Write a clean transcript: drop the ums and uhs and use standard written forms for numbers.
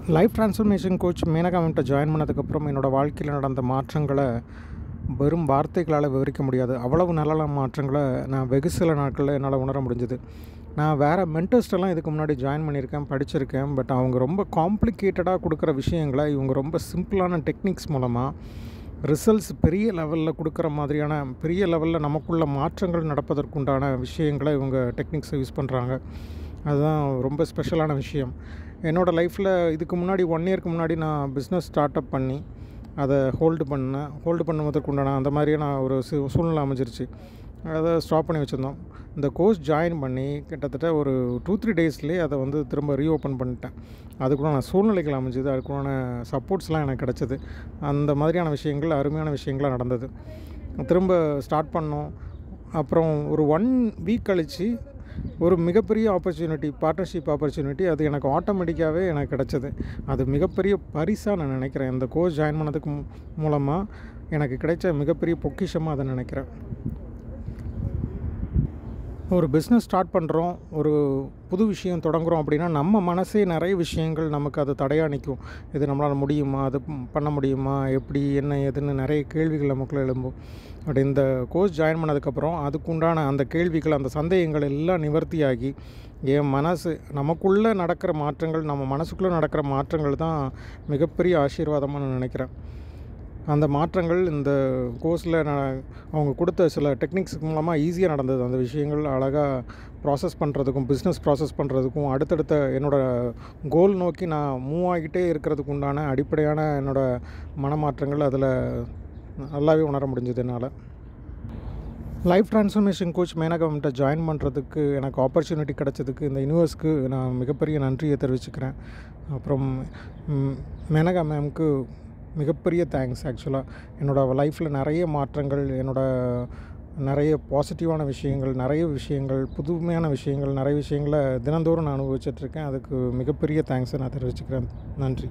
Life transformation coach Maneka மேம்கிட்ட join பண்ணதுக்கப்புறம் என்னோடய வாழ்க்கையில் நடந்த மாற்றங்களை வெறும் வார்த்தைகளால் விவரிக்க முடியாது. அவ்வளவு நல்ல மாற்றங்களை நான் வெகு சில நாட்களில் என்னால் உணர முடிஞ்சுது. நான் வேறு மென்டர்ஸ்டெல்லாம் இதுக்கு முன்னாடி ஜாயின் பண்ணியிருக்கேன், படிச்சிருக்கேன். பட் அவங்க ரொம்ப காம்ப்ளிகேட்டடாக கொடுக்குற விஷயங்களை இவங்க ரொம்ப சிம்பிளான டெக்னிக்ஸ் மூலமாக ரிசல்ட்ஸ் பெரிய லெவலில் கொடுக்குற மாதிரியான பெரிய லெவலில் நமக்குள்ள மாற்றங்கள் நடப்பதற்குண்டான விஷயங்களை இவங்க டெக்னிக்ஸை யூஸ் பண்ணுறாங்க. அதுதான் ரொம்ப ஸ்பெஷலான விஷயம். என்னோடய லைஃப்பில் இதுக்கு முன்னாடி 1 இயருக்கு முன்னாடி நான் பிஸ்னஸ் ஸ்டார்ட் அப் பண்ணி அதை ஹோல்டு பண்ணுவதற்கு உண்டான அந்த மாதிரியான ஒரு சூழ்நிலை அமைஞ்சிருச்சு. அதை ஸ்டாப் பண்ணி வச்சுருந்தோம். இந்த கோர்ஸ் ஜாயின் பண்ணி கிட்டத்தட்ட ஒரு 2-3 டேஸ்லேயே அதை திரும்ப ரீஓப்பன் பண்ணிட்டேன். அதுக்குள்ள சூழ்நிலைகள் அமைஞ்சுது, அதுக்குள்ளான சப்போர்ட்ஸ்லாம் எனக்கு கிடச்சிது. அந்த மாதிரியான விஷயங்கள் அருமையான விஷயங்களாக நடந்தது. திரும்ப ஸ்டார்ட் பண்ணோம். அப்புறம் ஒரு 1 வீக் கழித்து ஒரு மிகப்பெரிய பார்ட்னர்ஷிப் ஆப்பர்ச்சுனிட்டி அது எனக்கு ஆட்டோமேட்டிக்காகவே எனக்கு கிடச்சிது. அது மிகப்பெரிய பரிசாக நான் நினைக்கிறேன். இந்த கோர்ஸ் ஜாயின் பண்ணதுக்கு மூலமாக எனக்கு கிடைச்ச மிகப்பெரிய பொக்கிஷமாக அதை நினைக்கிறேன். ஒரு பிஸ்னஸ் ஸ்டார்ட் பண்ணுறோம், ஒரு புது விஷயம் தொடங்குகிறோம் அப்படின்னா நம்ம மனசே நிறைய விஷயங்கள் நமக்கு அது தடையாக நிற்கும். இது நம்மளால் முடியுமா, அது பண்ண முடியுமா, எப்படி என்ன ஏதுன்னு நிறைய கேள்விகள் நமக்குள்ளே எழும்பும். அப்படி இந்த கோர்ஸ் ஜாயின் பண்ணதுக்கப்புறம் அதுக்குண்டான அந்த கேள்விகள், அந்த சந்தேகங்கள் எல்லாம் நிவர்த்தியாகி என் மனசு நமக்குள்ளே நடக்கிற மாற்றங்கள், நம்ம மனசுக்குள்ளே நடக்கிற மாற்றங்கள் தான் மிகப்பெரிய ஆசீர்வாதமாக நான் நினைக்கிறேன். அந்த மாற்றங்கள் இந்த கோர்ஸில் அவங்க கொடுத்த சில டெக்னிக்ஸ் மூலமாக ஈஸியாக நடந்தது. அந்த விஷயங்கள் அழகாக ப்ராசஸ் பண்ணுறதுக்கும், பிஸ்னஸ் ப்ராசஸ் பண்ணுறதுக்கும், அடுத்தடுத்த என்னோடய கோல் நோக்கி நான் மூவ் ஆகிட்டே இருக்கிறதுக்கு உண்டான அடிப்படையான என்னோடய மனமாற்றங்கள் அதில் நல்லாவே உணர முடிஞ்சது என்னால். லைஃப் ட்ரான்ஸ்ஃபர்மேஷன் கோச் மேனகா மேம்கிட்ட ஜாயின் பண்ணுறதுக்கு எனக்கு ஆப்பர்ச்சுனிட்டி கிடச்சதுக்கு இந்த யூனிவர்ஸ்க்கு நான் மிகப்பெரிய நன்றியை தெரிவிச்சுக்கிறேன். அப்புறம் மேனகா மேம்க்கு மிகப்பெரிய தேங்க்ஸ். ஆக்சுவலாக என்னோடய லைஃப்பில் நிறைய மாற்றங்கள், நிறைய பாசிட்டிவான விஷயங்கள், நிறைய விஷயங்கள், புதுமையான விஷயங்கள், நிறைய விஷயங்களை தினந்தோறும் நான் அனுபவிச்சிட்ருக்கேன். அதுக்கு மிகப்பெரிய தேங்க்ஸை நான் தெரிவிச்சுக்கிறேன். நன்றி.